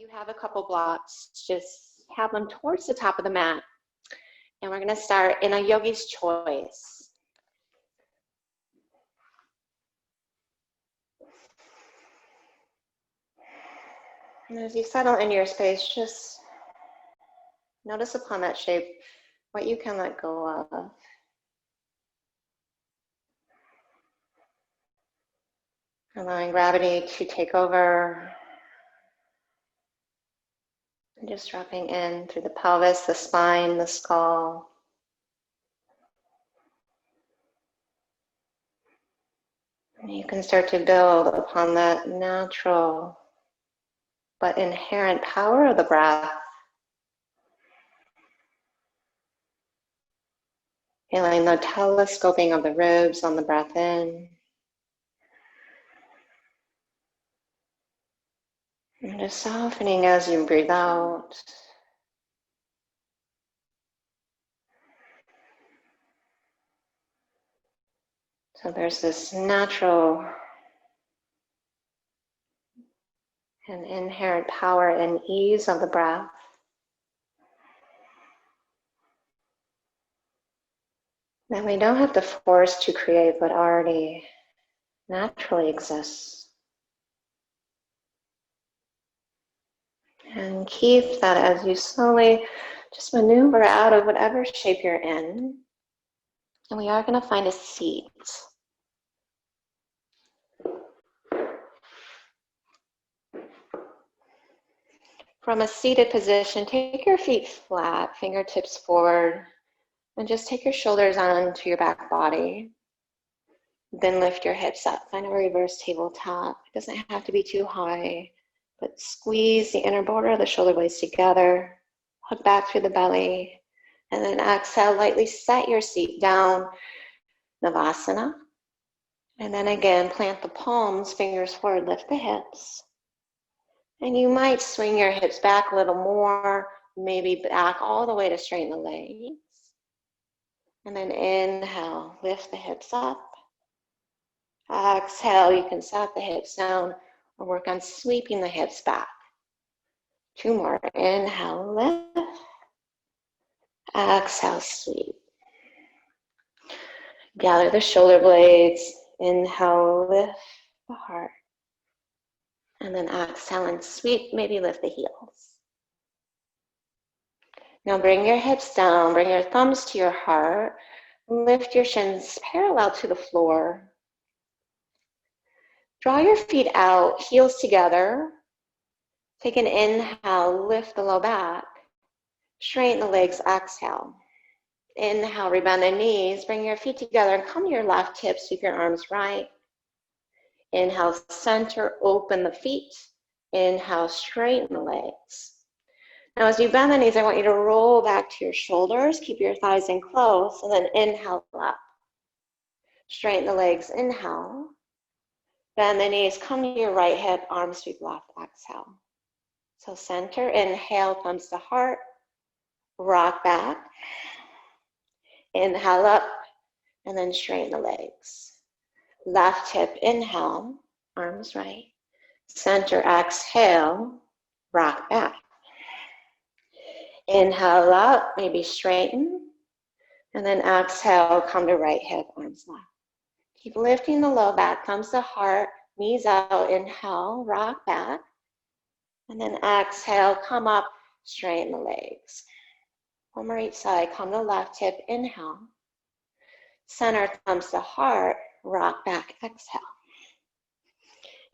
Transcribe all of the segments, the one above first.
you have a couple blocks, just have them towards the top of the mat. And we're going to start in a yogi's choice. And as you settle in your space, just notice upon that shape what you can let go of. Allowing gravity to take over. And just dropping in through the pelvis, the spine, the skull. And you can start to build upon that natural but inherent power of the breath. Feeling the telescoping of the ribs on the breath in. And just softening as you breathe out. So there's this natural and inherent power and ease of the breath. That we don't have to force to create what already naturally exists. And keep that as you slowly just maneuver out of whatever shape you're in. And we are going to find a seat. From a seated position, take your feet flat, fingertips forward, and just take your shoulders onto your back body. Then lift your hips up. Find a reverse tabletop. It doesn't have to be too high, but squeeze the inner border of the shoulder blades together. Hug back through the belly. And then exhale, lightly set your seat down, Navasana. And then again, plant the palms, fingers forward, lift the hips. And you might swing your hips back a little more, maybe back all the way to straighten the legs. And then inhale, lift the hips up. Exhale, you can set the hips down or work on sweeping the hips back. 2 more. Inhale, lift. Exhale, sweep. Gather the shoulder blades. Inhale, lift the heart. And then exhale and sweep, maybe lift the heels. Now bring your hips down, bring your thumbs to your heart. Lift your shins parallel to the floor. Draw your feet out, heels together. Take an inhale, lift the low back. Straighten the legs, exhale. Inhale, rebend the knees, bring your feet together and come to your left hip, sweep your arms right. Inhale, center, open the feet. Inhale, straighten the legs. Now as you bend the knees, I want you to roll back to your shoulders, keep your thighs in close, and then inhale up. Straighten the legs, inhale. Bend the knees, come to your right hip, arms sweep left, exhale. So center, inhale, thumbs to heart, rock back. Inhale up, and then straighten the legs. Left hip, inhale, arms right. Center, exhale, rock back. Inhale up, maybe straighten. And then exhale, come to right hip, arms left. Keep lifting the low back, thumbs to heart, knees out, inhale, rock back. And then exhale, come up, straighten the legs. One more each side, come to left hip, inhale. Center, thumbs to heart, rock back, exhale.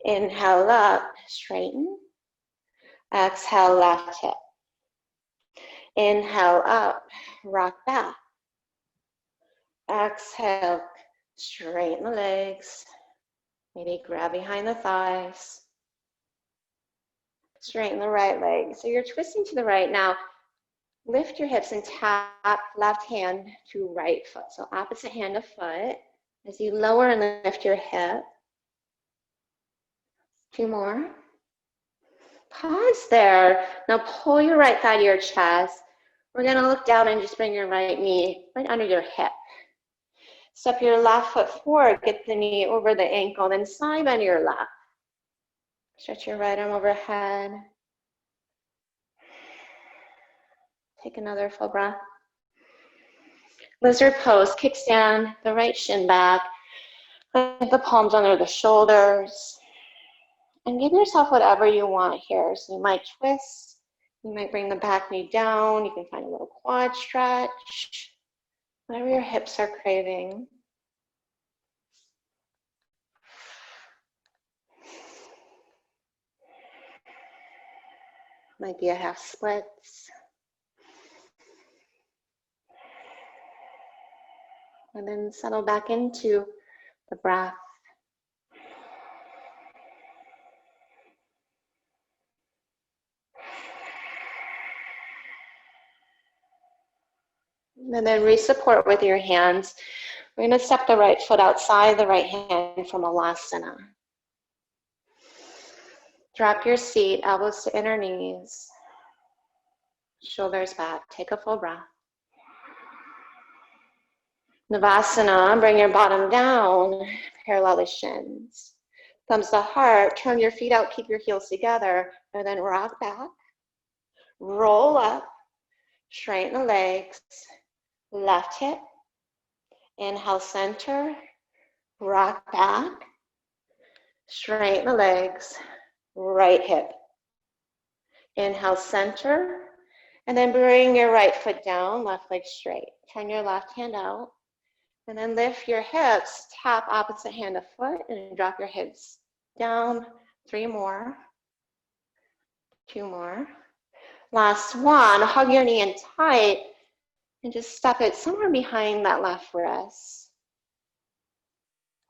Inhale up, straighten. Exhale, left hip. Inhale up, rock back. Exhale, straighten the legs. Maybe grab behind the thighs. Straighten the right leg. So you're twisting to the right now. Lift your hips and tap left hand to right foot. So opposite hand to foot. As you lower and lift your hip. 2 more. Pause there. Now pull your right thigh to your chest. We're going to look down and just bring your right knee right under your hip. Step your left foot forward. Get the knee over the ankle. Then side bend your left. Stretch your right arm overhead. Take another full breath. Lizard pose, kickstand the right shin back, put the palms under the shoulders, and give yourself whatever you want here. So you might twist, you might bring the back knee down, you can find a little quad stretch, whatever your hips are craving. Might be a half splits. And then settle back into the breath. And then re-support with your hands. We're going to step the right foot outside the right hand from Alasana. Drop your seat, elbows to inner knees, shoulders back. Take a full breath. Navasana, bring your bottom down, parallel the shins. Thumbs to heart, turn your feet out, keep your heels together, and then rock back. Roll up, straighten the legs, left hip. Inhale, center, rock back, straighten the legs, right hip. Inhale, center, and then bring your right foot down, left leg straight. Turn your left hand out, and then lift your hips, tap opposite hand to foot, and drop your hips down. 3 more, 2 more. Last one, hug your knee in tight, and just step it somewhere behind that left wrist.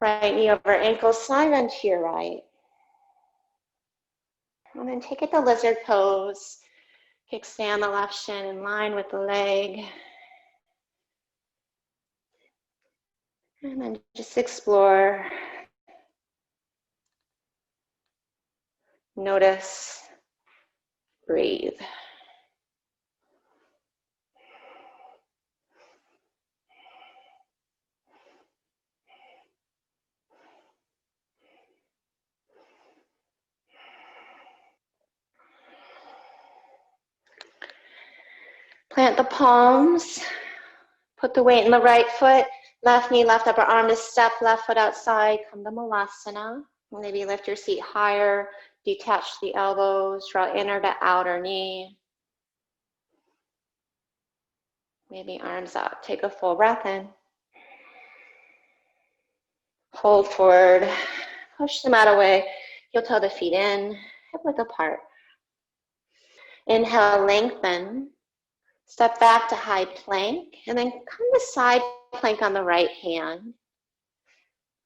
Right knee over ankle, slide onto your right. And then take it to lizard pose. Kickstand the left shin in line with the leg. And then just explore. Notice. Breathe. Plant the palms. Put the weight in the right foot. Left knee, left upper arm to step, left foot outside. Come to Malasana. Maybe lift your seat higher. Detach the elbows. Draw inner to outer knee. Maybe arms out. Take a full breath in. Hold forward. Push the mat away. Heel toe the feet in. Hip width apart. Inhale, lengthen. Step back to high plank. And then come to side plank on the right hand.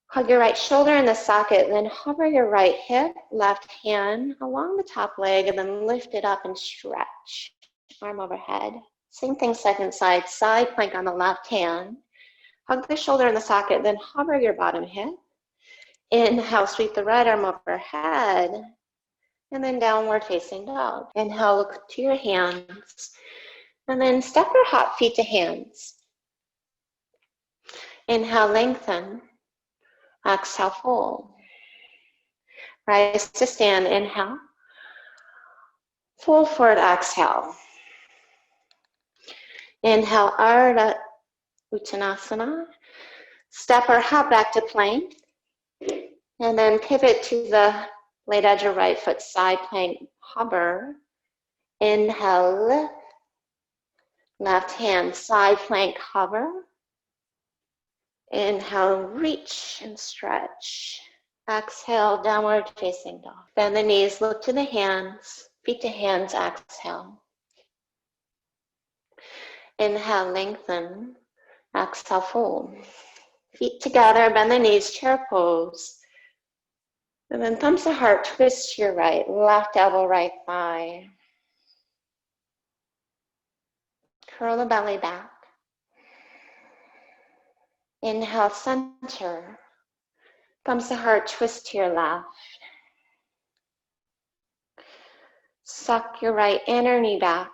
Hug your right shoulder in the socket. Then hover your right hip, left hand along the top leg. And then lift it up and stretch. Arm overhead. Same thing, second side. Side plank on the left hand. Hug the shoulder in the socket. Then hover your bottom hip. Inhale, sweep the right arm overhead, and then downward facing dog. Inhale, look to your hands, and then step or hop feet to hands. Inhale, lengthen. Exhale, fold. Rise to stand, inhale. Fold forward, exhale. Inhale, Ardha Uttanasana. Step or hop back to plank. And then pivot to the late edge of right foot, side plank, hover. Inhale, lift. Left hand, side plank, hover. Inhale, reach and stretch. Exhale, downward facing dog. Bend the knees, look to the hands, feet to hands, exhale. Inhale, lengthen. Exhale, fold. Feet together, bend the knees, chair pose. And then thumbs to heart, twist to your right, left elbow, right thigh. Curl the belly back. Inhale, center. Thumbs to heart, twist to your left. Suck your right inner knee back.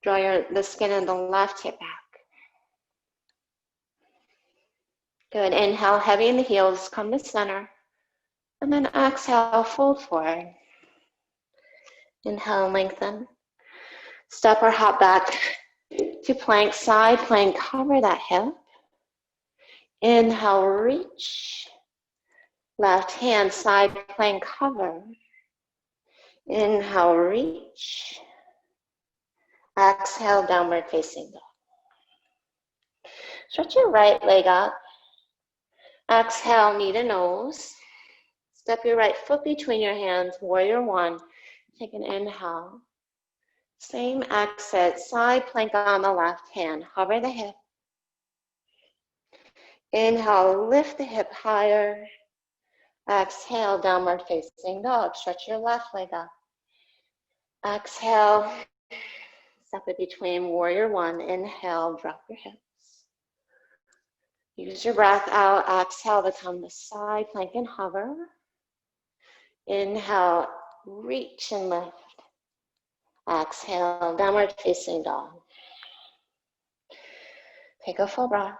Draw the skin of the left hip back. Good. Inhale, heavy in the heels, come to center. And then exhale, fold forward. Inhale, lengthen. Step or hop back to plank, side plank, cover that hip. Inhale, reach. Left hand, side plank, cover. Inhale, reach. Exhale, downward facing dog. Stretch your right leg up. Exhale, knee to nose. Step your right foot between your hands, warrior one. Take an inhale. Same exit, side plank on the left hand. Hover the hip. Inhale, lift the hip higher. Exhale, downward facing dog. Stretch your left leg up. Exhale, step it between warrior one. Inhale, drop your hips. Use your breath out. Exhale to come to side plank and hover. Inhale, reach and lift. Exhale, downward facing dog. Take a full breath.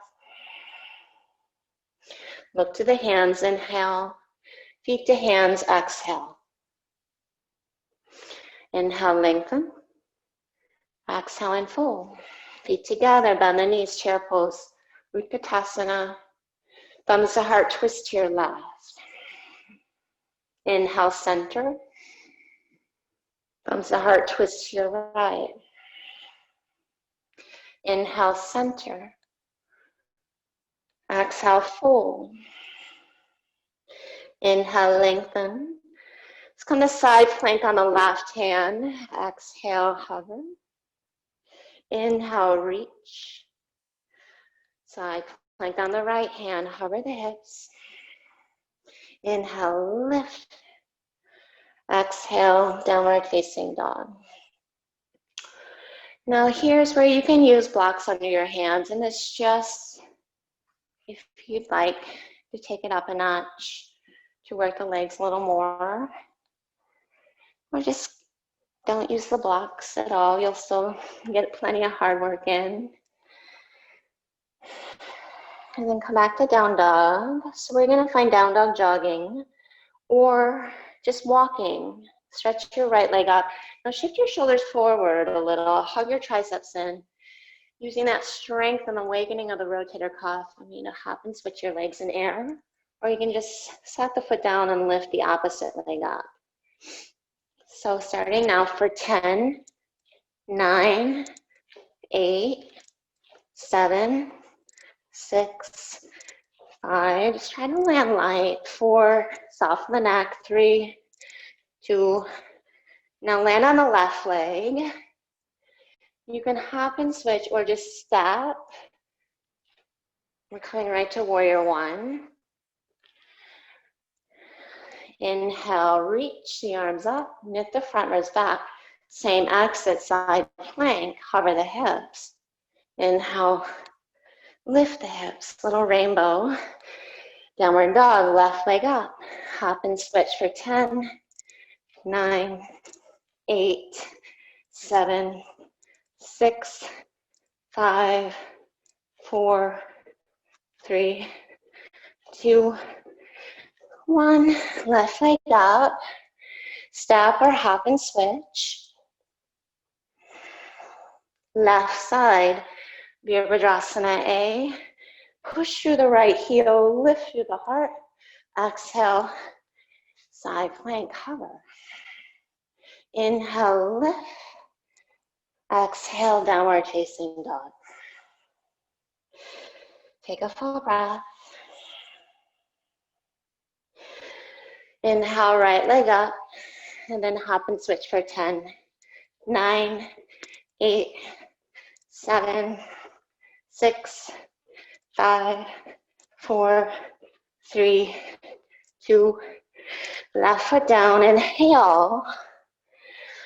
Look to the hands, inhale. Feet to hands, exhale. Inhale, lengthen. Exhale and fold. Feet together, bend the knees, chair pose. Utkatasana. Thumbs to heart, twist to your left. Inhale, center. Thumbs to heart, twist to your right. Inhale, center. Exhale, fold. Inhale, lengthen. Let's come to side plank on the left hand. Exhale, hover. Inhale, reach. Side plank on the right hand. Hover the hips. Inhale, lift. Exhale, downward facing dog. Now here's where you can use blocks under your hands, and it's just, if you'd like to take it up a notch, to work the legs a little more, or just don't use the blocks at all. You'll still get plenty of hard work in. And then come back to down dog. So we're gonna find down dog jogging or just walking. Stretch your right leg up. Now shift your shoulders forward a little. Hug your triceps in. Using that strength and awakening of the rotator cuff, I'm going to hop and switch your legs in air. Or you can just set the foot down and lift the opposite leg up. So starting now for 10, 9, 8, 7, 6, 5. Just try to land light. 4, soften the neck. 3, 2. Now land on the left leg. You can hop and switch or just step. We're coming right to warrior one. Inhale, reach the arms up, knit the front ribs back. Same exit, side plank, hover the hips. Inhale, lift the hips, little rainbow. Downward dog, left leg up. Hop and switch for 10, 9, 8, 7, 6, 5, 4, 3, 2, 1. Left leg up. Step or hop and switch. Left side, Virabhadrasana A. Push through the right heel, lift through the heart. Exhale, side plank, hover. Inhale, lift. Exhale, downward facing dog. Take a full breath. Inhale, right leg up, and then hop and switch for 10, 9, 8, 7, 6, 5, 4, 3, 2. Left foot down, inhale.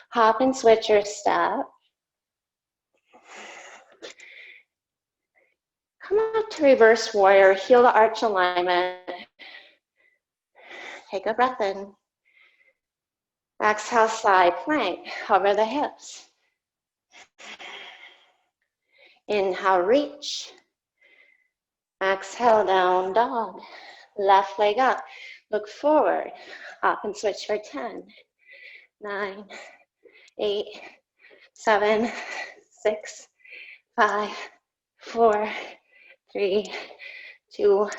Hop and switch your step. Come up to reverse warrior, heel to arch alignment. Take a breath in. Exhale, side plank, hover the hips. Inhale, reach. Exhale, down dog. Left leg up, look forward. Hop and switch for 10, 9, 8, 7, 6, 5, 4, 3, 2.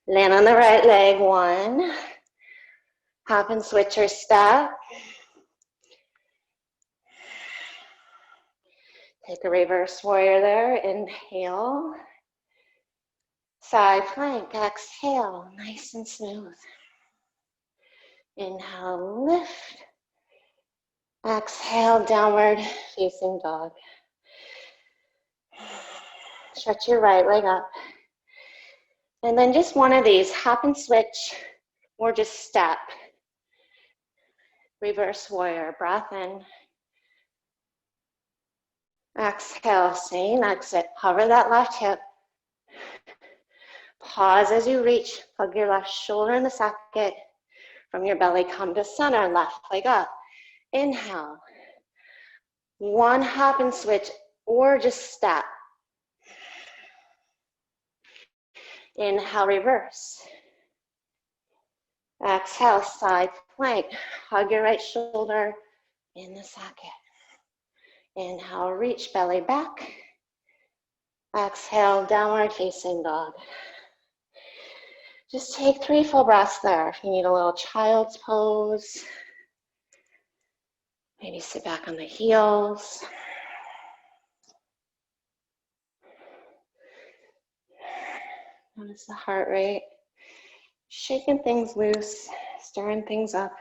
Land on the right leg, 1. Hop and switch or step. Take a reverse warrior there. Inhale. Side plank, exhale, nice and smooth. Inhale, lift. Exhale, downward facing dog. Stretch your right leg up. And then just one of these, hop and switch, or just step. Reverse warrior, breath in. Exhale, same exit. Hover that left hip. Pause as you reach. Hug your left shoulder in the socket. From your belly, come to center, left leg up. Inhale. One hop and switch, or just step. Inhale, reverse. Exhale, side plank. Hug your right shoulder in the socket. Inhale, reach belly back. Exhale, downward facing dog. Just take 3 full breaths there. If you need a little child's pose, maybe sit back on the heels. Notice the heart rate. Shaking things loose, stirring things up.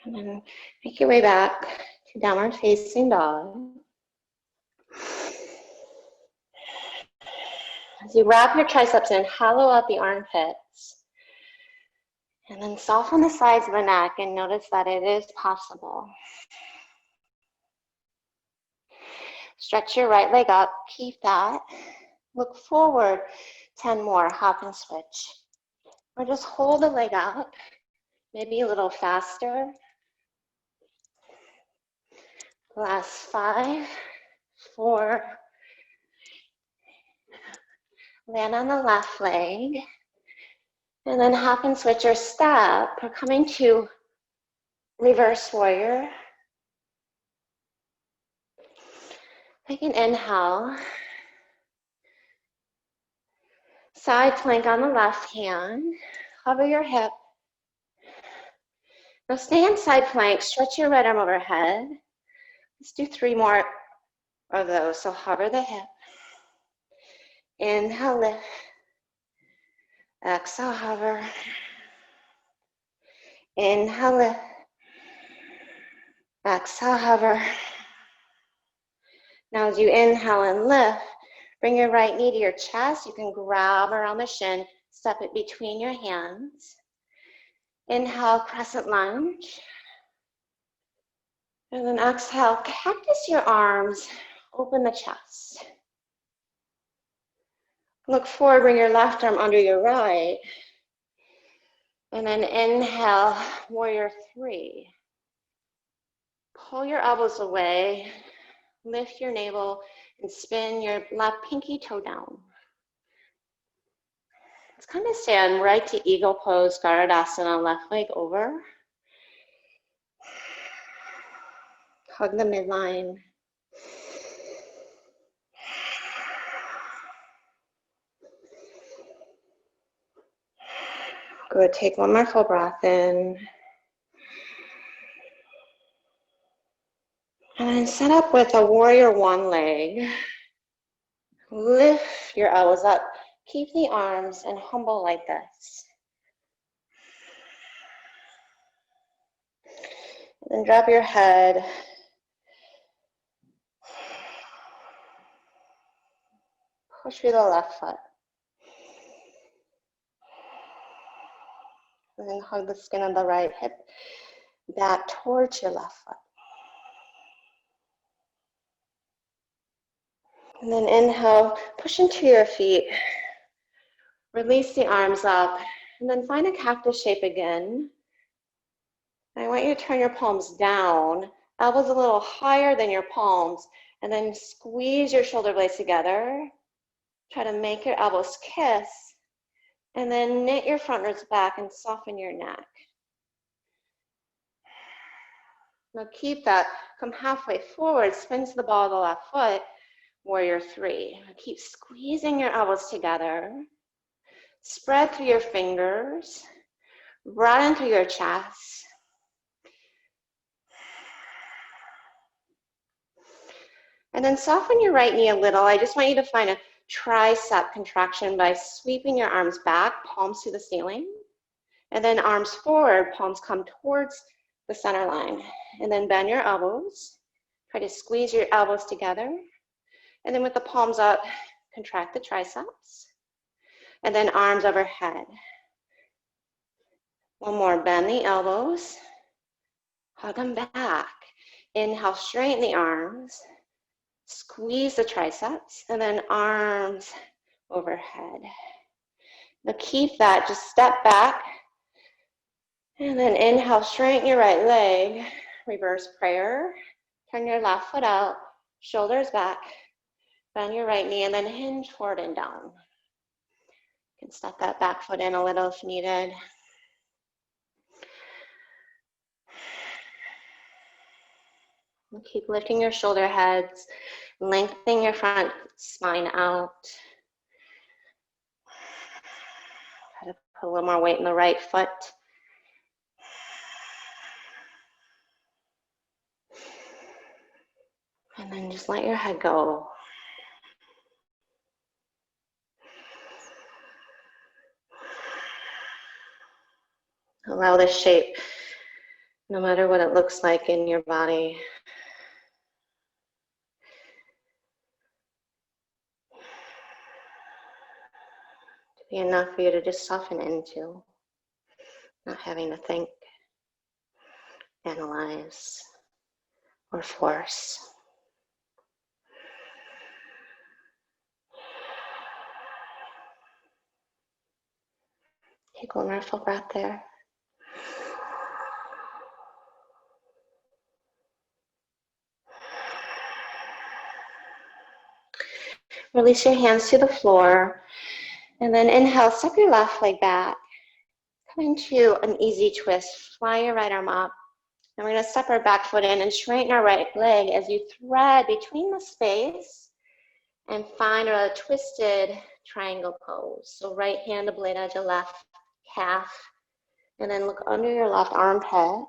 And then make your way back to downward facing dog. As you wrap your triceps in, hollow out the armpits. And then soften the sides of the neck and notice that it is possible. Stretch your right leg up, keep that. Look forward, 10 more, hop and switch. Or just hold the leg up, maybe a little faster. Last 5, 4. Land on the left leg. And then hop and switch or step. We're coming to reverse warrior. Take an inhale. Side plank on the left hand. Hover your hip. Now stay in side plank. Stretch your right arm overhead. Let's do 3 more of those. So hover the hip. Inhale, lift. Exhale, hover. Inhale, lift. Exhale, hover. Now as you inhale and lift, bring your right knee to your chest. You can grab around the shin, step it between your hands. Inhale, crescent lunge. And then exhale, cactus your arms, open the chest. Look forward, bring your left arm under your right. And then inhale, warrior 3. Pull your elbows away, lift your navel, and spin your left pinky toe down. Let's kind of stand right to eagle pose, Garudasana, left leg over. Hug the midline. Good, take 1 more full breath in. And then set up with a warrior 1 leg. Lift your elbows up. Keep the arms and humble like this. And then drop your head. Push through the left foot. And then hug the skin of the right hip back towards your left foot. And then inhale, push into your feet. Release the arms up. And then find a cactus shape again. I want you to turn your palms down, elbows a little higher than your palms, and then squeeze your shoulder blades together. Try to make your elbows kiss, and then knit your front ribs back and soften your neck. Now keep that, come halfway forward, spin to the ball of the left foot, warrior three. Keep squeezing your elbows together. Spread through your fingers, broaden through your chest. And then soften your right knee a little. I just want you to find a tricep contraction by sweeping your arms back, palms to the ceiling. And then arms forward, palms come towards the center line. And then bend your elbows. Try to squeeze your elbows together. And then with the palms up, contract the triceps. And then arms overhead. One more, bend the elbows. Hug them back. Inhale, straighten the arms. Squeeze the triceps. And then arms overhead. Now keep that, just step back. And then inhale, straighten your right leg. Reverse prayer. Turn your left foot out, shoulders back. Bend your right knee and then hinge forward and down. You can step that back foot in a little if needed. And keep lifting your shoulder heads, lengthening your front spine out. Try to put a little more weight in the right foot. And then just let your head go. Allow this shape, no matter what it looks like in your body, to be enough for you to just soften into, not having to think, analyze, or force. Take one more full breath there. Release your hands to the floor, and then inhale, step your left leg back. Come into an easy twist. Fly your right arm up. And we're going to step our back foot in and straighten our right leg as you thread between the space and find a twisted triangle pose. So right hand to blade edge of left calf, and then look under your left armpit.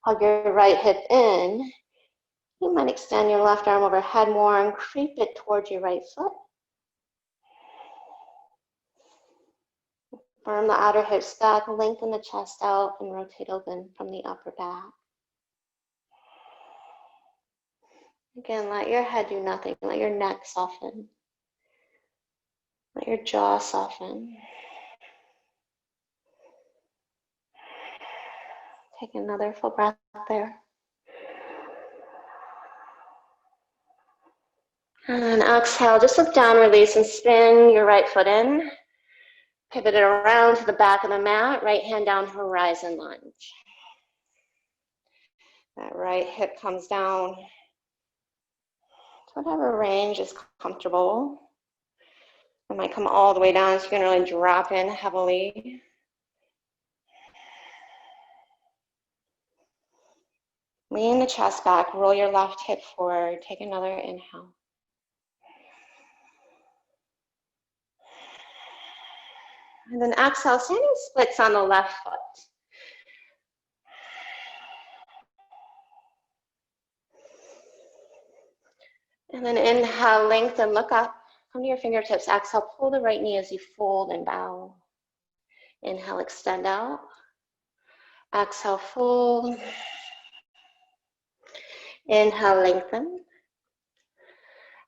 Hug your right hip in. You might extend your left arm overhead more and creep it towards your right foot. Firm the outer hips back, lengthen the chest out, and rotate open from the upper back. Again, let your head do nothing. Let your neck soften. Let your jaw soften. Take another full breath there. And then exhale, just look down, release, and spin your right foot in. Pivot it around to the back of the mat, right hand down, horizon lunge. That right hip comes down to whatever range is comfortable. It might come all the way down, so you can really drop in heavily. Lean the chest back, roll your left hip forward, take another inhale. And then exhale, standing splits on the left foot. And then inhale, lengthen, look up, come to your fingertips. Exhale, pull the right knee as you fold and bow. Inhale, extend out. Exhale, fold. Inhale, lengthen.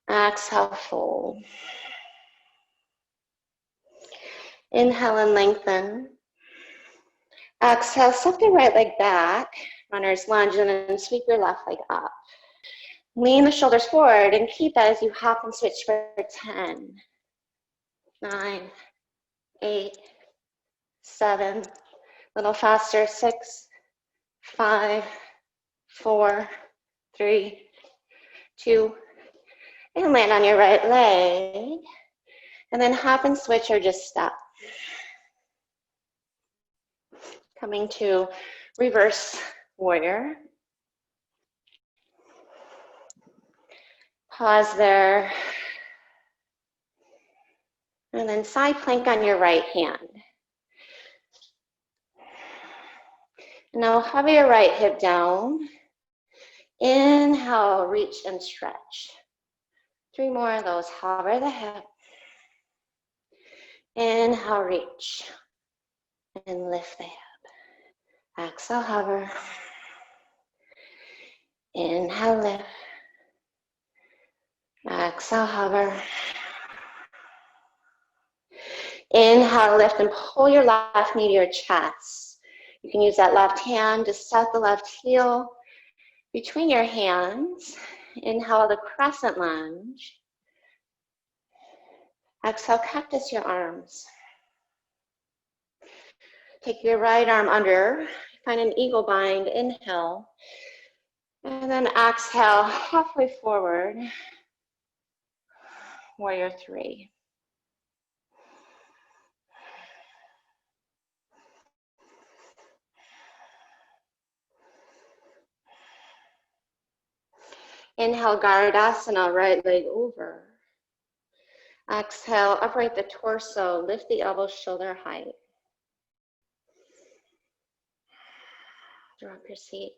Exhale, fold. Inhale and lengthen. Exhale, step your right leg back, runner's lunge, and then sweep your left leg up. Lean the shoulders forward and keep that as you hop and switch for 10, 9, 8, 7, a little faster, 6, 5, 4, 3, 2, And land on your right leg. And then hop and switch or just stop. Coming to reverse warrior. Pause there. And then side plank on your right hand. Now hover your right hip down. Inhale, reach and stretch. 3 more of those. Hover the hip. Inhale, reach. And lift the hip. Exhale, hover. Inhale, lift. Exhale, hover. Inhale, lift and pull your left knee to your chest. You can use that left hand to set the left heel between your hands. Inhale, the crescent lunge. Exhale, cactus your arms. Take your right arm under. Find an eagle bind. Inhale. And then exhale, halfway forward. Warrior 3. Inhale, Gardasana, right leg over. Exhale, upright the torso, lift the elbows shoulder height. Drop your seat.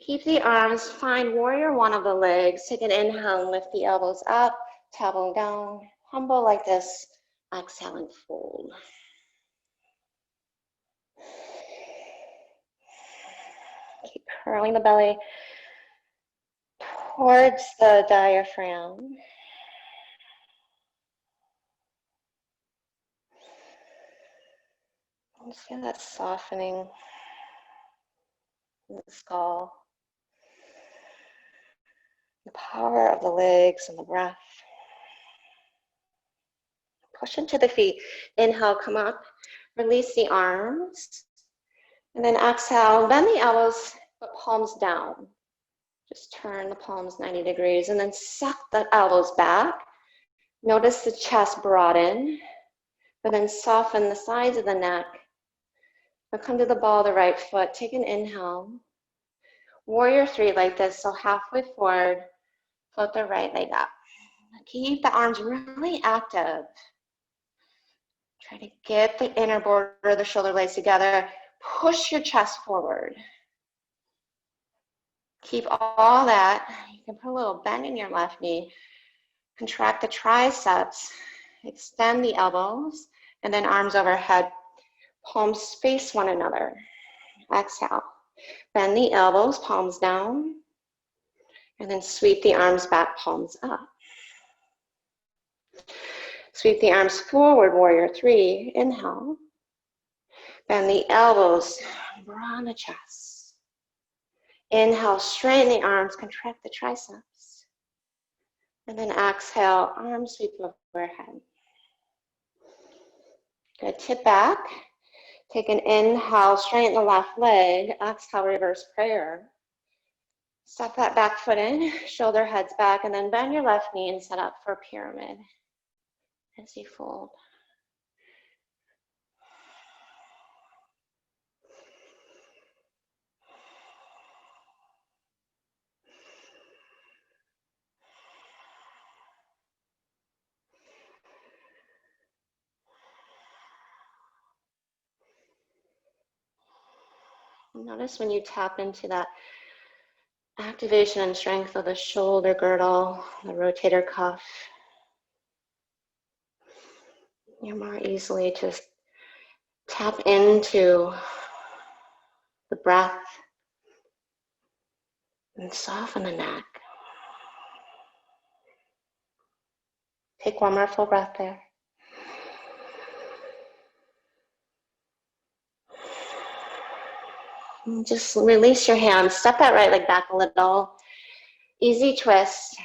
Keep the arms, find warrior 1 of the legs. Take an inhale and lift the elbows up, tailbone down, humble like this. Exhale and fold. Keep curling the belly towards the diaphragm. Just feel that softening in the skull. The power of the legs and the breath. Push into the feet. Inhale, come up. Release the arms. And then exhale, bend the elbows, but palms down. Just turn the palms 90 degrees and then suck the elbows back. Notice the chest broaden, but then soften the sides of the neck. Now come to the ball of the right foot. Take an inhale. Warrior 3 like this, so halfway forward, float the right leg up. Keep the arms really active. Try to get the inner border of the shoulder blades together. Push your chest forward. Keep all that. You can put a little bend in your left knee. Contract the triceps. Extend the elbows. And then arms overhead. Palms face one another. Exhale. Bend the elbows, palms down. And then sweep the arms back, palms up. Sweep the arms forward, warrior 3. Inhale. Bend the elbows, broaden the chest. Inhale, straighten the arms, contract the triceps. And then exhale, arms sweep overhead. Good, tip back. Take an inhale, straighten the left leg. Exhale, reverse prayer. Step that back foot in, shoulder heads back, and then bend your left knee and set up for pyramid as you fold. Notice when you tap into that activation and strength of the shoulder girdle, the rotator cuff, you're more easily to tap into the breath and soften the neck. Take one more full breath there. And just release your hands. Step that right leg back a little. Easy twist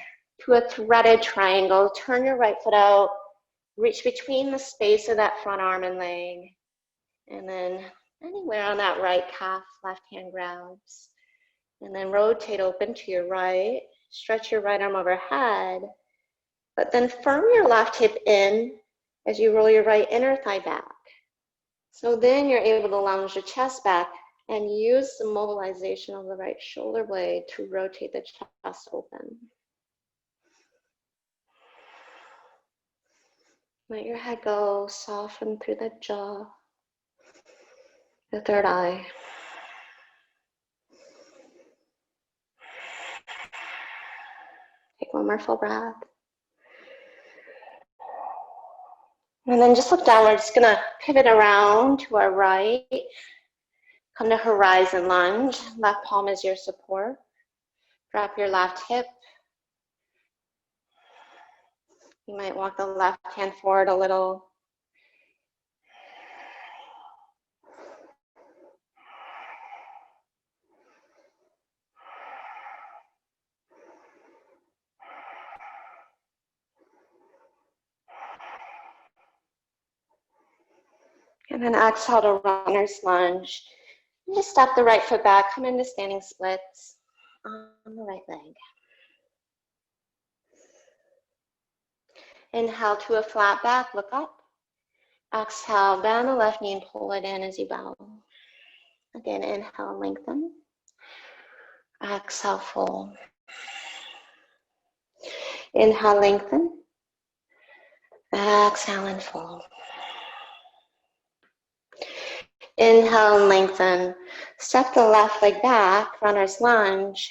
to a threaded triangle. Turn your right foot out. Reach between the space of that front arm and leg. And then anywhere on that right calf, left hand grabs. And then rotate open to your right. Stretch your right arm overhead. But then firm your left hip in as you roll your right inner thigh back. So then you're able to lounge your chest back and use the mobilization of the right shoulder blade to rotate the chest open. Let your head go, soften through the jaw, the third eye. Take one more full breath. And then just look down. We're just gonna pivot around to our right. Come to horizon lunge. Left palm is your support. Drop your left hip. You might walk the left hand forward a little. And then exhale to runner's lunge. And just step the right foot back, come into standing splits on the right leg. Inhale to a flat back, look up. Exhale, bend the left knee and pull it in as you bow. Again, inhale, lengthen. Exhale, fold. Inhale, lengthen. Exhale and fold. Inhale, lengthen. Step the left leg back, runner's lunge.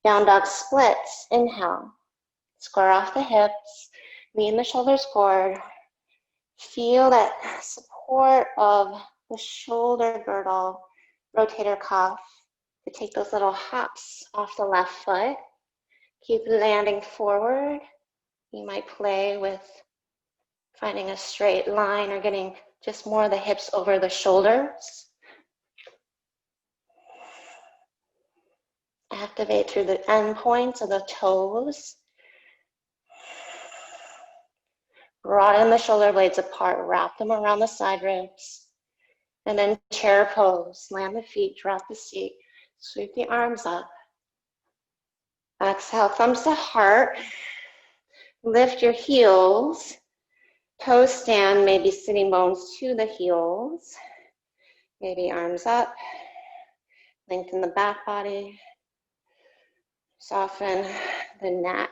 Down dog splits. Inhale. Square off the hips. Knee and the shoulders forward. Feel that support of the shoulder girdle, rotator cuff, to take those little hops off the left foot. Keep landing forward. You might play with finding a straight line or getting just more of the hips over the shoulders. Activate through the end points of the toes. Broaden the shoulder blades apart, wrap them around the side ribs. And then chair pose, land the feet, drop the seat, sweep the arms up. Exhale, thumbs to heart. Lift your heels. Toes stand, maybe sitting bones to the heels. Maybe arms up. Lengthen the back body. Soften the neck.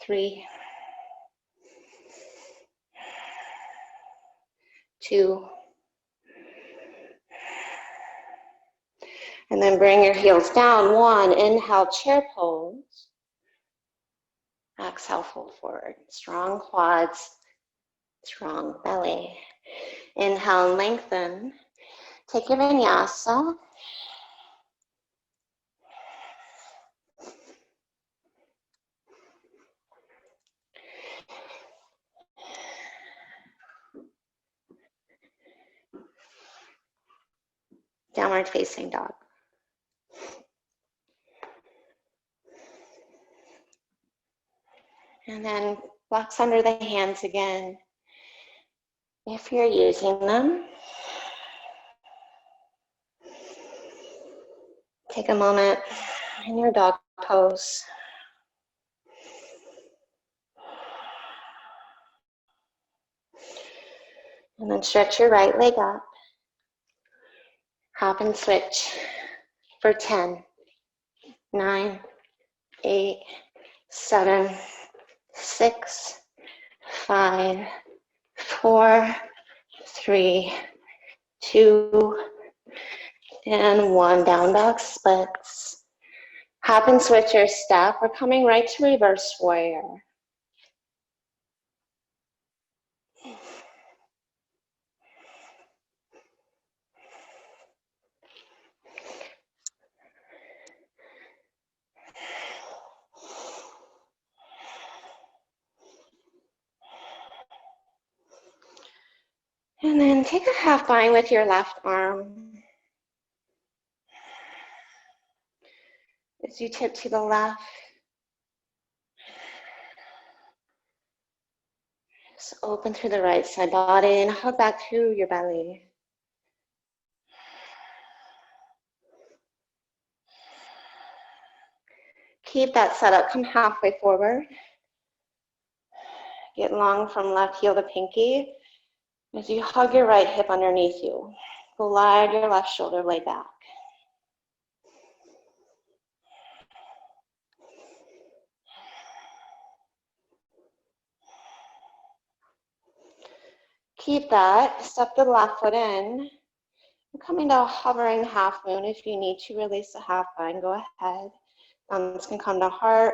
3, 2, and then bring your heels down. 1, inhale, chair pose. Exhale, fold forward. Strong quads, strong belly. Inhale, lengthen. Take your vinyasa. Downward facing dog. And then blocks under the hands again, if you're using them. Take a moment in your dog pose. And then stretch your right leg up. Hop and switch for 10, 9, 8, 7, 6, 5, 4, 3, 2, and 1. Down dog splits. Hop and switch your step. We're coming right to reverse warrior. And then take a half bind with your left arm. As you tip to the left, Just open through the right side body and hug back through your belly. Keep that set up. Come halfway forward. Get long from left heel to pinky. As you hug your right hip underneath you, glide your left shoulder blade back. Keep that. Step the left foot in. Coming to a hovering half moon. If you need to release the half bind, go ahead. Thumbs can come to heart.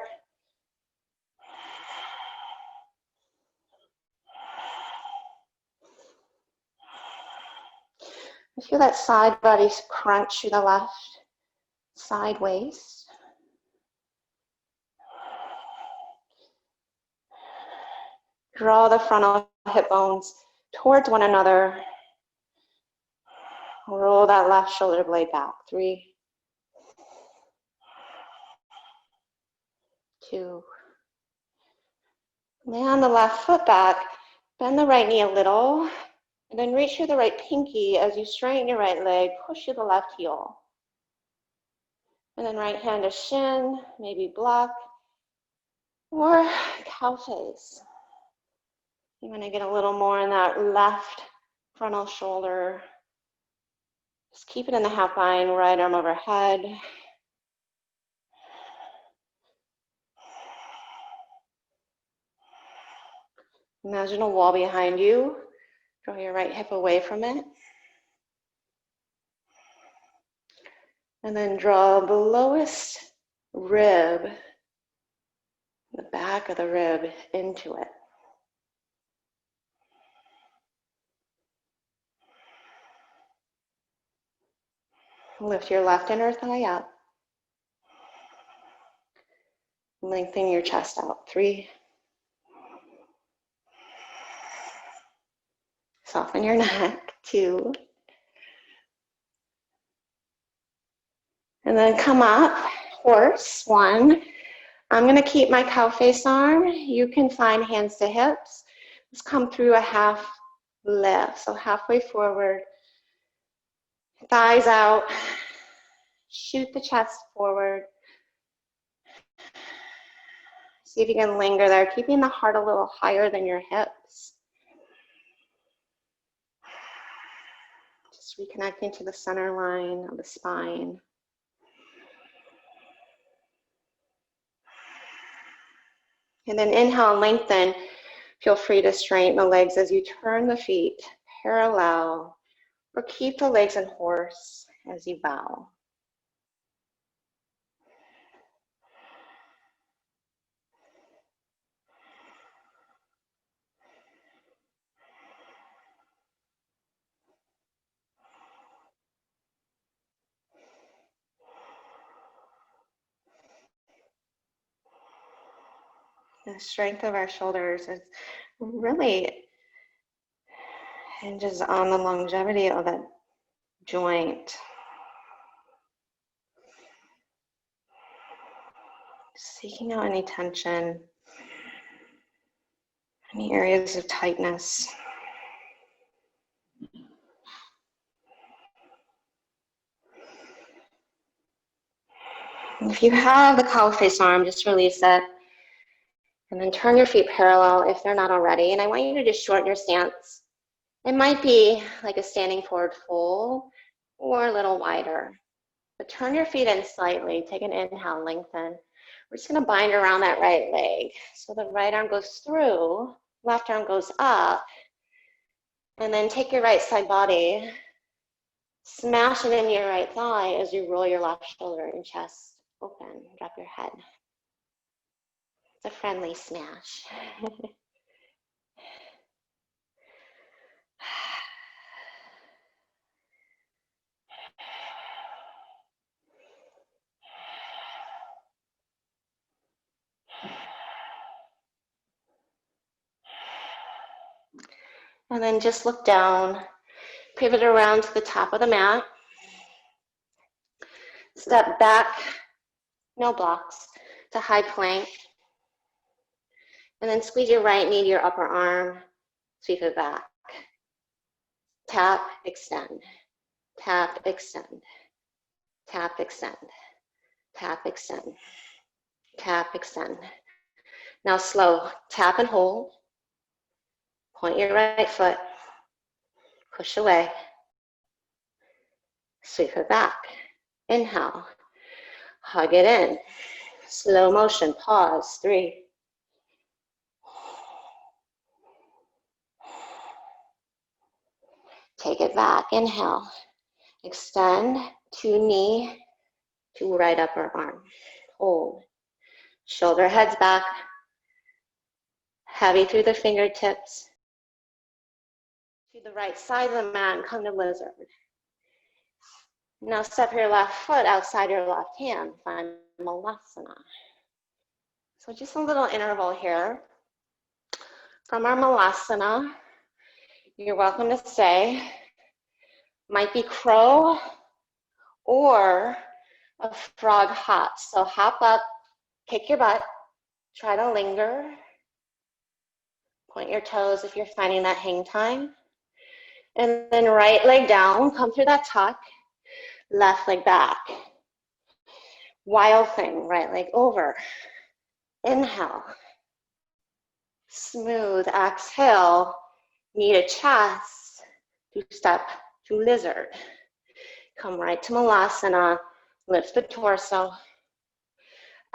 Feel that side body crunch to the left, sideways. Draw the frontal hip bones towards one another. Roll that left shoulder blade back. 3, 2. Land the left foot back. Bend the right knee a little. And then reach through the right pinky as you straighten your right leg. Push to the left heel. And then right hand to shin, maybe block. Or cow face. You want to get a little more in that left frontal shoulder. Just keep it in the half bind, right arm overhead. Imagine a wall behind you. Draw your right hip away from it. And then draw the lowest rib, the back of the rib, into it. Lift your left inner thigh up. Lengthen your chest out. 3. Soften your neck. 2. And then come up, horse. 1. I'm going to keep my cow face arm. You can find hands to hips. Let's come through a half lift. So halfway forward, thighs out. Shoot the chest forward. See if you can linger there, keeping the heart a little higher than your hips. Just reconnecting to the center line of the spine. And then inhale, lengthen. Feel free to straighten the legs as you turn the feet parallel, or keep the legs in horse as you bow. The strength of our shoulders is really hinges on the longevity of that joint. Seeking out any tension, any areas of tightness. And if you have the cow face arm, just release it. And then turn your feet parallel if they're not already. And I want you to just shorten your stance. It might be like a standing forward fold or a little wider. But turn your feet in slightly. Take an inhale, lengthen. We're just going to bind around that right leg. So the right arm goes through, left arm goes up. And then take your right side body, smash it into your right thigh as you roll your left shoulder and chest open. Drop your head. It's a friendly smash. And then just look down, pivot around to the top of the mat. Step back, no blocks, to high plank. And then squeeze your right knee to your upper arm. Sweep it back. Tap, extend. Tap, extend. Tap, extend. Tap, extend. Tap, extend. Now slow. Tap and hold. Point your right foot. Push away. Sweep it back. Inhale. Hug it in. Slow motion. Pause. 3. Take it back. Inhale. Extend to knee to right upper arm. Hold. Shoulder heads back. Heavy through the fingertips. To the right side of the mat and come to lizard. Now step your left foot outside your left hand. Find Malasana. So just a little interval here. From our Malasana, you're welcome to stay. Might be crow or a frog hop. So hop up, kick your butt, try to linger. Point your toes if you're finding that hang time. And then right leg down, come through that tuck, left leg back. Wild thing, right leg over. Inhale. Smooth, exhale, knee to chest, to step to lizard. Come right to Malasana, lift the torso.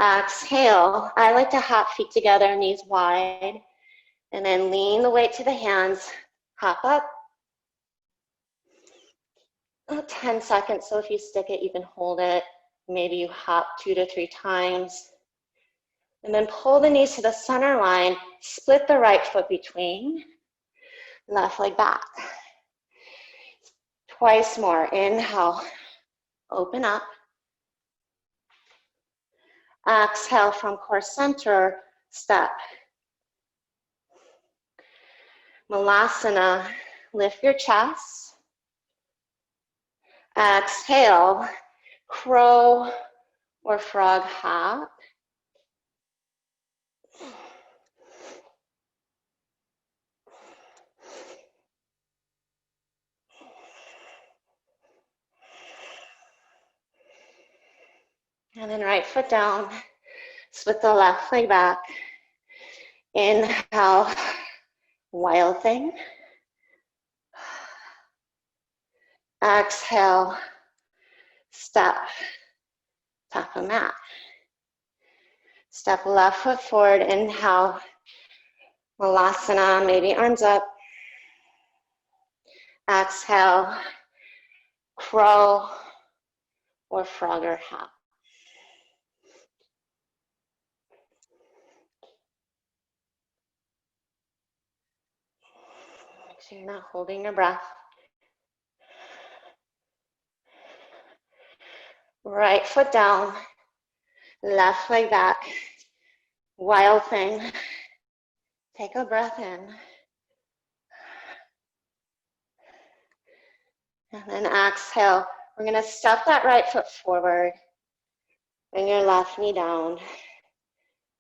Exhale, I like to hop feet together, knees wide, and then lean the weight to the hands, hop up. 10 seconds, so if you stick it, you can hold it. Maybe you hop 2 to 3 times. And then pull the knees to the center line, split the right foot between, left leg back. Twice more, inhale, open up. Exhale from core center, step. Malasana, lift your chest. Exhale, crow or frog hop. And then right foot down, split the left leg back. Inhale, wild thing. Exhale, step, tap a mat. Step left foot forward, inhale, Malasana, maybe arms up. Exhale, crow or frog or hop. Make sure you're not holding your breath. Right foot down, left leg back, wild thing. Take a breath in. And then exhale. We're gonna step that right foot forward. Bring your left knee down.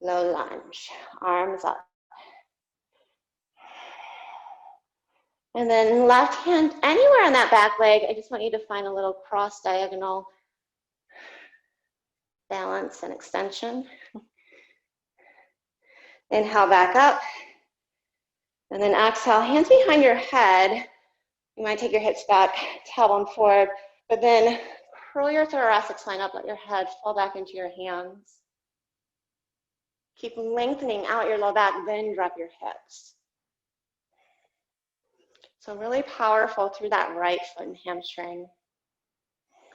Low lunge, arms up. And then left hand anywhere on that back leg. I just want you to find a little cross diagonal balance and extension. Inhale back up. And then exhale, hands behind your head. You might take your hips back, tailbone forward, but then curl your thoracic spine up, let your head fall back into your hands. Keep lengthening out your low back, then drop your hips. So really powerful through that right foot and hamstring.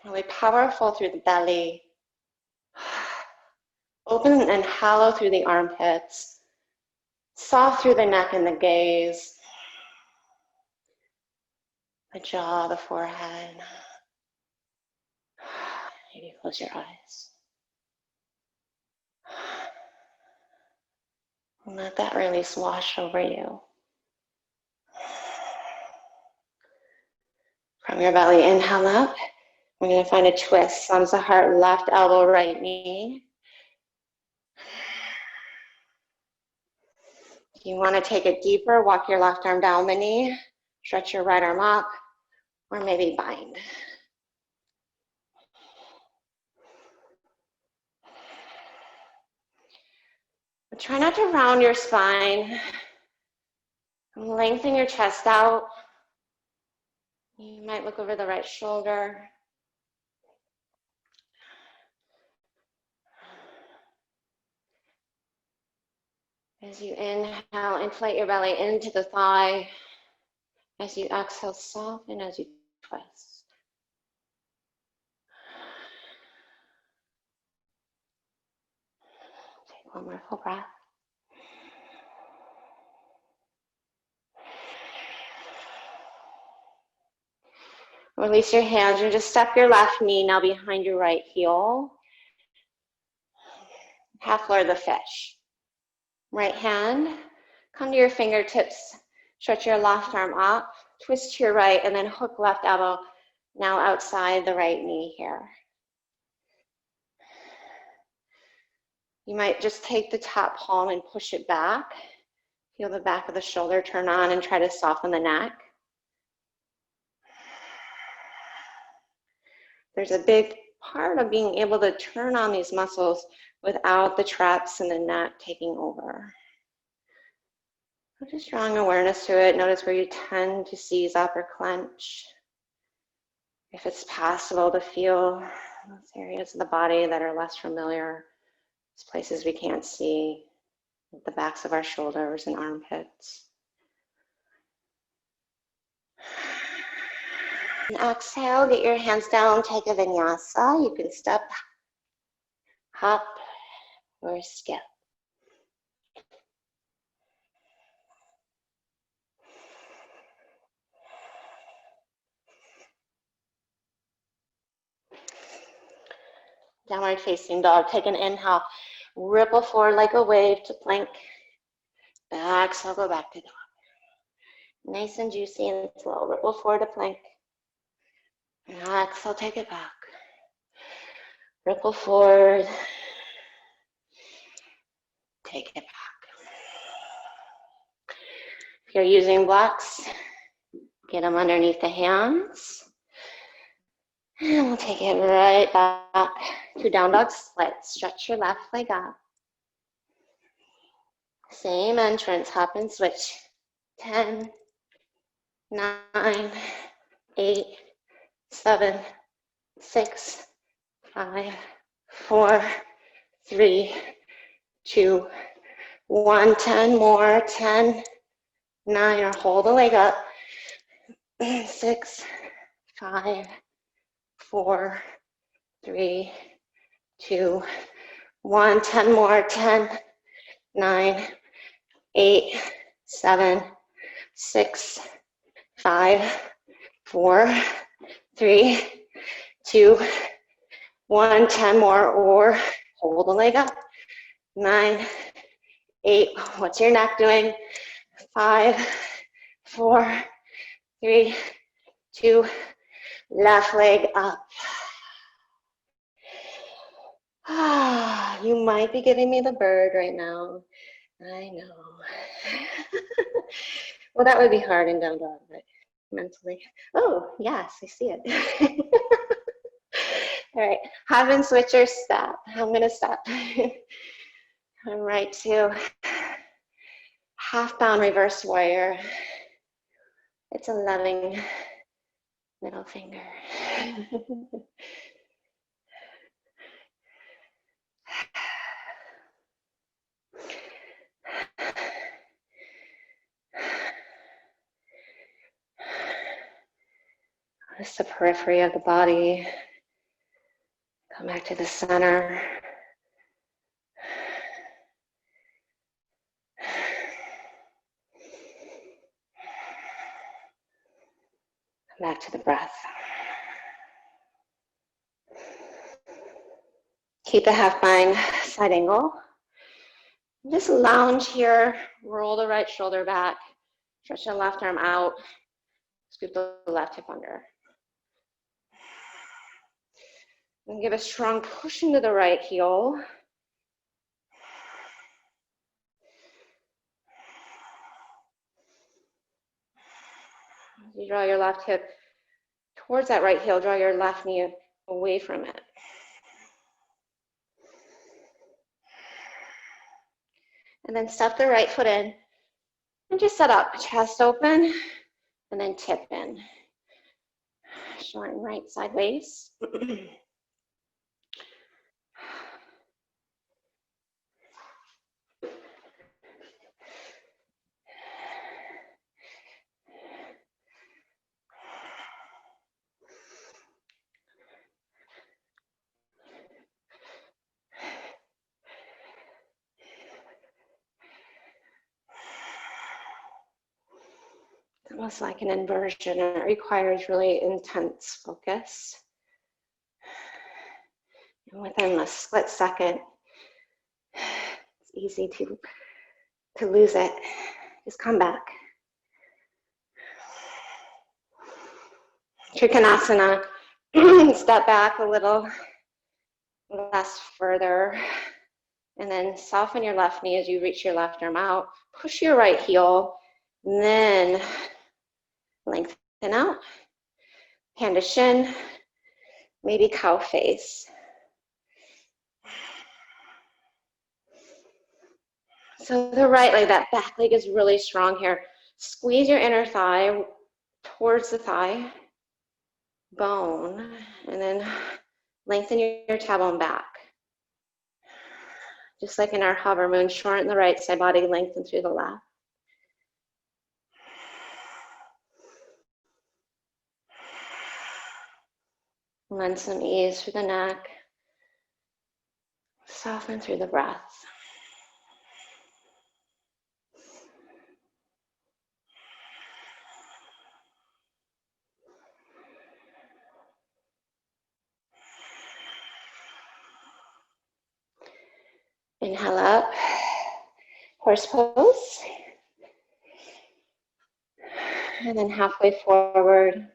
Really powerful through the belly. Open and hollow through the armpits. Soft through the neck and the gaze. The jaw, the forehead. Maybe close your eyes. And let that release wash over you. From your belly, inhale up. We're going to find a twist. Thumbs to heart, left elbow, right knee. If you want to take it deeper, walk your left arm down the knee, stretch your right arm up, or maybe bind. But try not to round your spine. Lengthen your chest out. You might look over the right shoulder. As you inhale, inflate your belly into the thigh. As you exhale, soften as you twist. Take one more full breath. Release your hands and just step your left knee now behind your right heel. Half floor of the fish. Right hand, come to your fingertips. Stretch your left arm up, twist to your right, and then hook left elbow now outside the right knee here. You might just take the top palm and push it back. Feel the back of the shoulder turn on and try to soften the neck. There's a big part of being able to turn on these muscles without the traps and the neck taking over. Put a strong awareness to it. Notice where you tend to seize up or clench. If it's possible to feel those areas of the body that are less familiar, those places we can't see, like the backs of our shoulders and armpits. And exhale, get your hands down, take a vinyasa. You can step, hop, or skip. Downward facing dog. Take an inhale, ripple forward like a wave to plank. Exhale, go back to dog. Nice and juicy and slow. Ripple forward to plank. Exhale, take it back. Ripple forward. Take it back. If you're using blocks, get them underneath the hands. And we'll take it right back to down dog split. Stretch your left leg up. Same entrance, hop and switch. 10, 9, 8, 7, 6, 5, 4, 3, 2, 1. 10 more. 10, 9, or hold the leg up. 6, 5, 4, 3, 2, 1. 10 more. 10, 9, 8, 7, 6, 5, 4, 3, 2, 1. 10 more, or hold the leg up. 9, 8. What's your neck doing? 5, 4, 3, 2. Left leg up. You might be giving me the bird right now. I know. Well, that would be hard in down dog, but mentally. Oh, yes, I see it. All right, hop and switch or step. I'm gonna step. Come right to half bound reverse warrior. It's a loving middle finger. Just the periphery of the body. Come back to the center. Come back to the breath. Keep the half bind side angle. Just lounge here, roll the right shoulder back, stretch the left arm out, scoop the left hip under. And give a strong push into the right heel. You draw your left hip towards that right heel, draw your left knee away from it. And then step the right foot in and just set up, chest open, and then tip in. Shorten right sideways. Almost like an inversion. It requires really intense focus. And within a split second, it's easy to lose it. Just come back. Trikonasana. Step back a little, less further, and then soften your left knee as you reach your left arm out. Push your right heel, and then lengthen out. Hand to shin, maybe cow face. So the right leg, that back leg is really strong here. Squeeze your inner thigh towards the thigh bone, and then lengthen your tailbone back. Just like in our hover moon, shorten the right side body, lengthen through the left. Lend some ease through the neck. Soften through the breath. Inhale up, horse pose. And then halfway forward.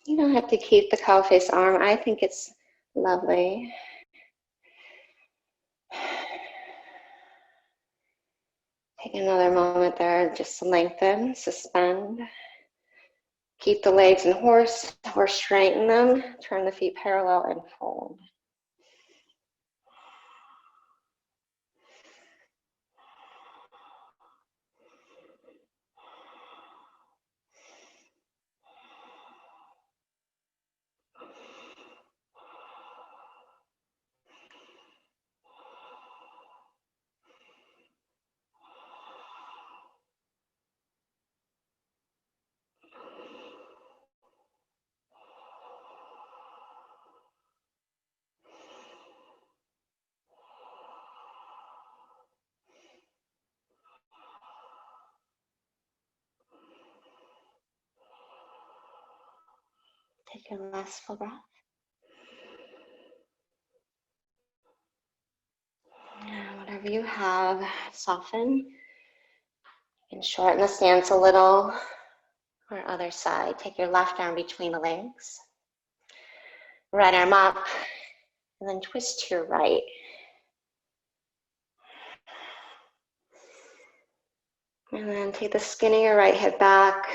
You don't have to keep the cow face arm. I think it's lovely. Take another moment there just to lengthen, suspend. Keep the legs in horse or straighten them. Turn the feet parallel and fold. Take your last full breath. And whatever you have, soften. You can shorten the stance a little. Or other side. Take your left arm between the legs. Right arm up. And then twist to your right. And then take the skin of your right hip back.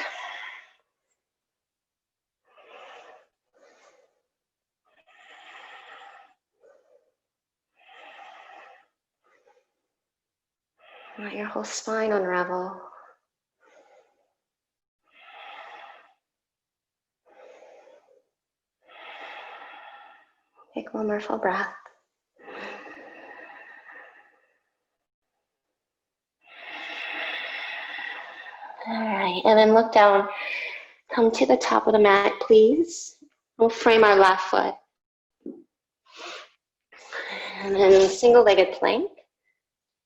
Let your whole spine unravel. Take one more full breath. All right, and then look down. Come to the top of the mat, please. We'll frame our left foot. And then single-legged plank.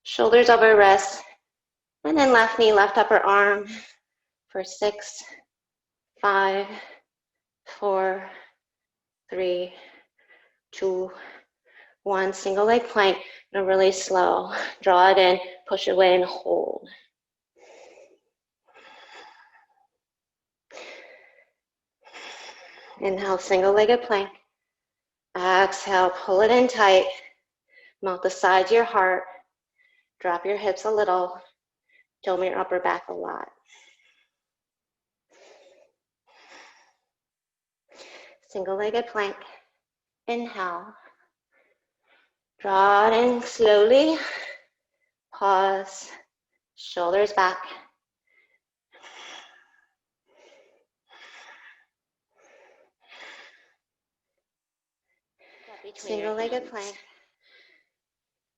Shoulders over wrists. And then left knee, left upper arm for 6, 5, 4, 3, 2, 1. Single leg plank. And really slow. Draw it in, push it away, and hold. Inhale, single-legged plank. Exhale, pull it in tight. Mouth the sides of your heart. Drop your hips a little. Dome your upper back a lot. Single-legged plank. Inhale. Draw it in slowly. Pause. Shoulders back. Single-legged plank.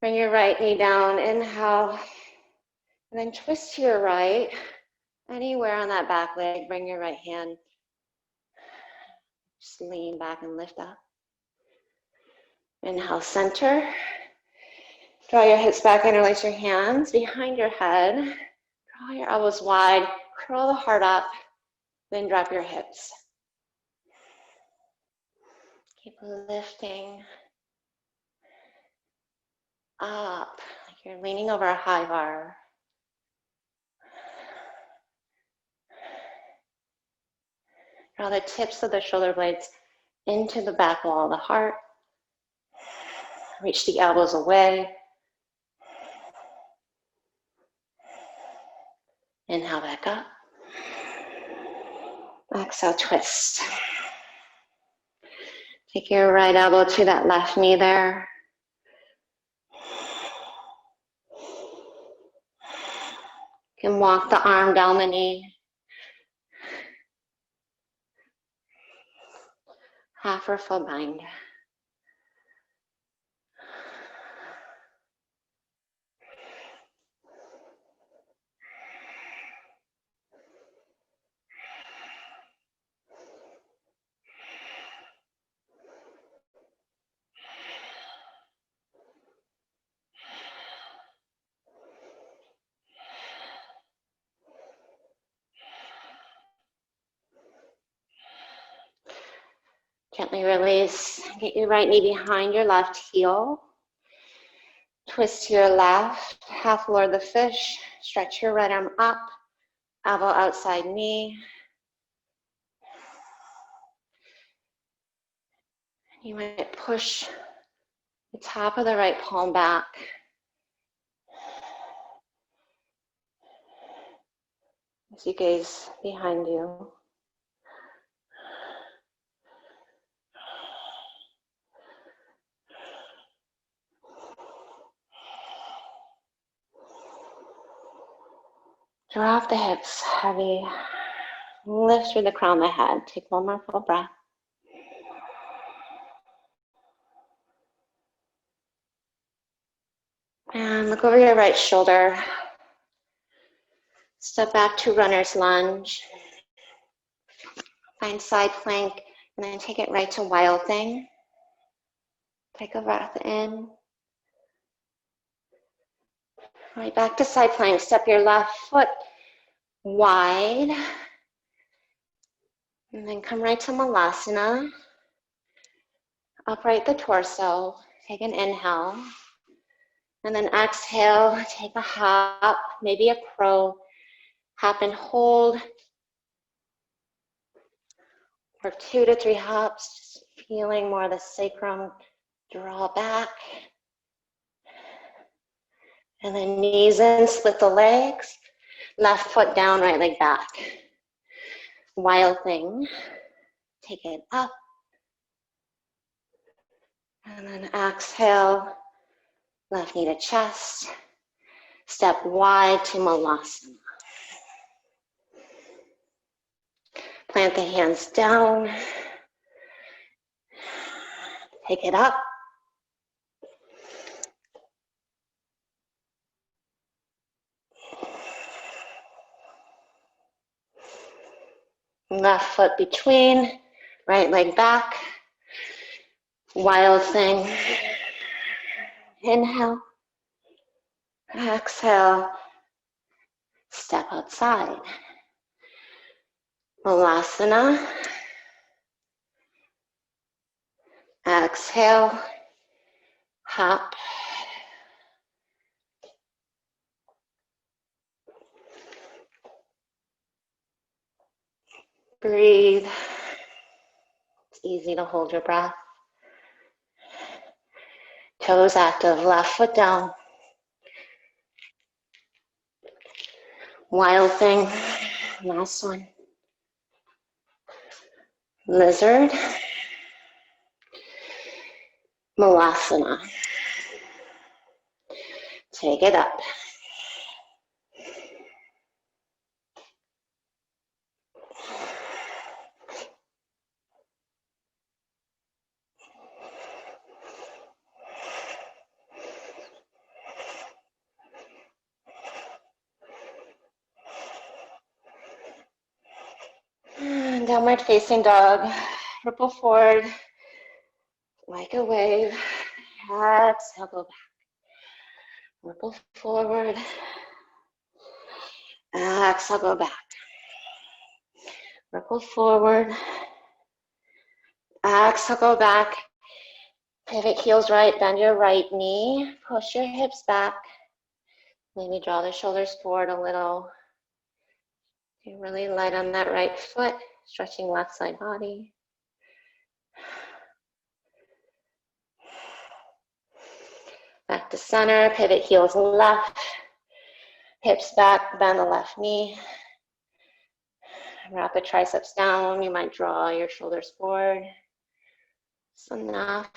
Bring your right knee down. Inhale. And then twist to your right. Anywhere on that back leg, bring your right hand. Just lean back and lift up. Inhale, center. Draw your hips back, interlace your hands behind your head. Draw your elbows wide, curl the heart up, then drop your hips. Keep lifting up, like you're leaning over a high bar. Draw the tips of the shoulder blades into the back wall of the heart. Reach the elbows away. Inhale back up. Exhale, twist. Take your right elbow to that left knee there. You can walk the arm down the knee. Half or full bind. Gently release. Get your right knee behind your left heel. Twist to your left. Half lower the fish. Stretch your right arm up. Elbow outside knee. You might push the top of the right palm back. As you gaze behind you. Drop the hips heavy. Lift through the crown of the head. Take one more full breath. And look over your right shoulder. Step back to runner's lunge. Find side plank and then take it right to wild thing. Take a breath in. Right back to side plank. Step your left foot wide. And then come right to Malasana. Upright the torso. Take an inhale. And then exhale, take a hop, maybe a crow. Hop and hold. For 2 to 3 hops, just feeling more of the sacrum draw back. And then knees in, split the legs. Left foot down, right leg back. Wild thing. Take it up. And then exhale, left knee to chest. Step wide to Malasana. Plant the hands down. Take it up. Left foot between, right leg back. Wild thing. Inhale. Exhale. Step outside. Malasana. Exhale. Hop. Breathe. It's easy to hold your breath. Toes active, left foot down. Wild thing. Last one. Lizard. Malasana. Take it up. Downward facing dog. Ripple forward like a wave. Exhale, go back. Ripple forward. Exhale, go back. Ripple forward. Exhale, go back. Pivot heels right, bend your right knee. Push your hips back. Maybe draw the shoulders forward a little. You're really light on that right foot, stretching left side body. Back to center, pivot heels left. Hips back, bend the left knee. Wrap the triceps down. You might draw your shoulders forward. It's enough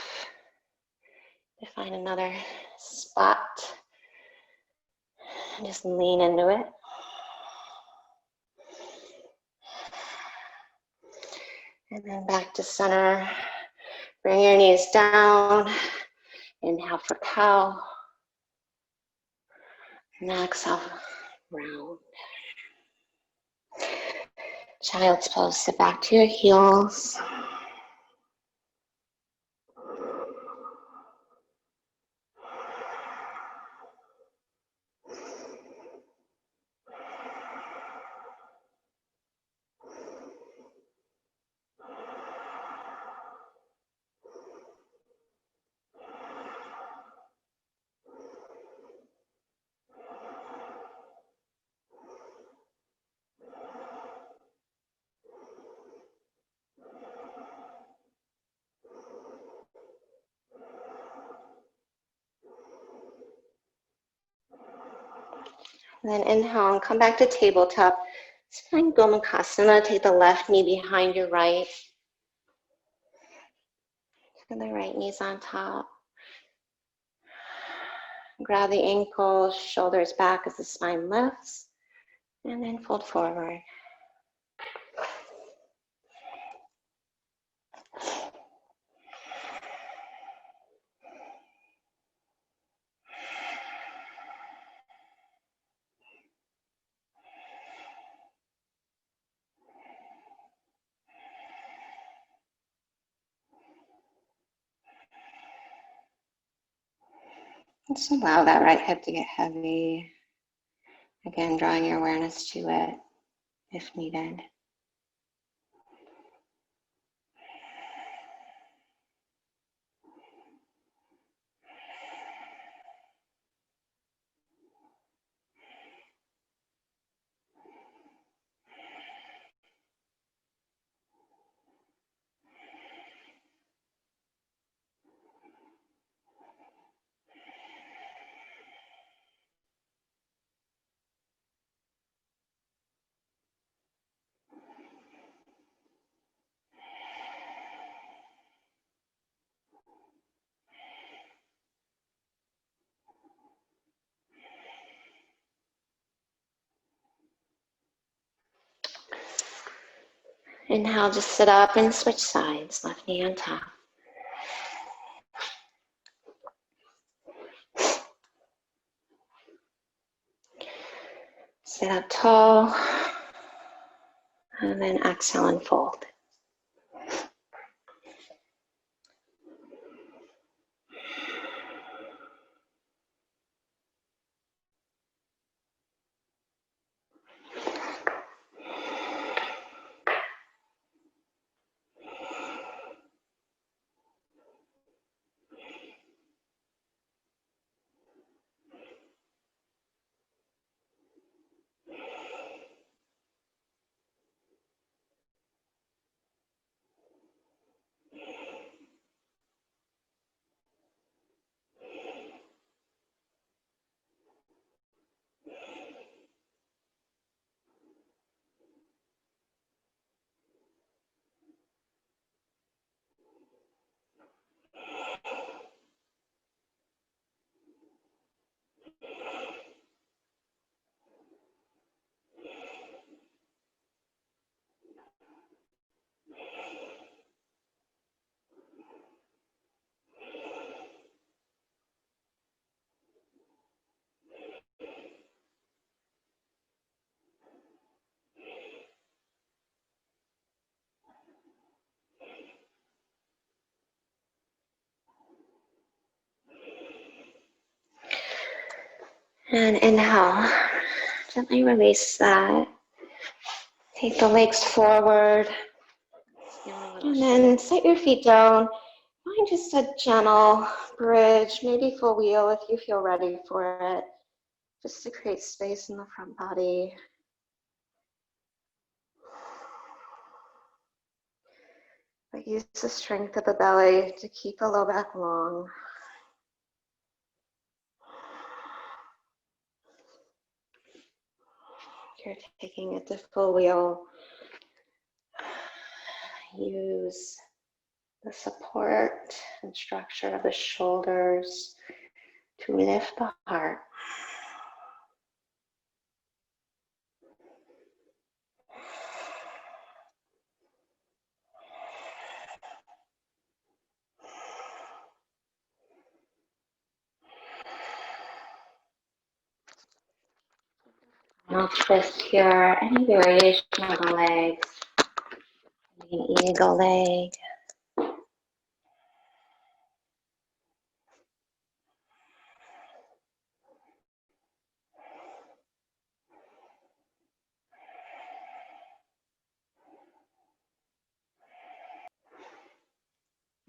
to find another spot. And just lean into it. And then back to center. Bring your knees down. Inhale for cow. And exhale, round. Child's pose, sit back to your heels. Then inhale and come back to tabletop. Let's find Gomukhasana. Take the left knee behind your right. And the right knee's on top. Grab the ankles, shoulders back as the spine lifts. And then fold forward. Just allow that right hip to get heavy. Again, drawing your awareness to it if needed. Inhale, just sit up and switch sides. Left knee on top. Sit up tall. And then exhale and fold. And inhale, gently release that. Take the legs forward. And then set your feet down. Find just a gentle bridge, maybe full wheel if you feel ready for it, just to create space in the front body. But use the strength of the belly to keep the low back long. If you're taking it to full wheel, use the support and structure of the shoulders to lift the heart. I'll twist here, any variation of the legs, maybe an eagle leg.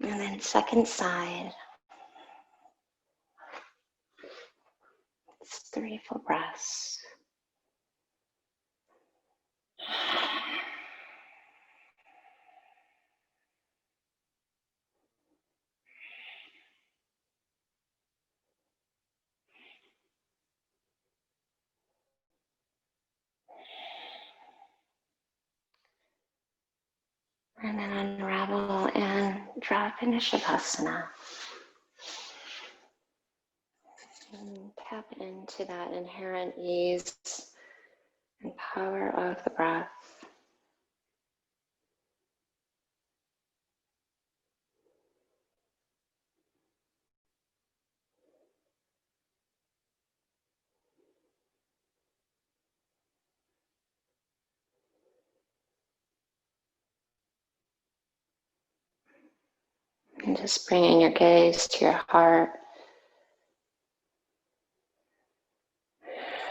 And then second side. It's 3 full breaths. And then unravel and drop into Shavasana. And tap into that inherent ease and power of the breath. And just bringing your gaze to your heart.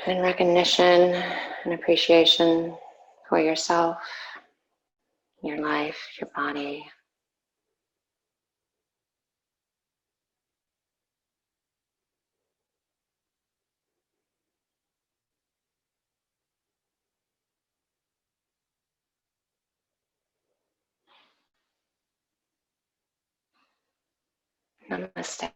And recognition and appreciation for yourself, your life, your body. Namaste.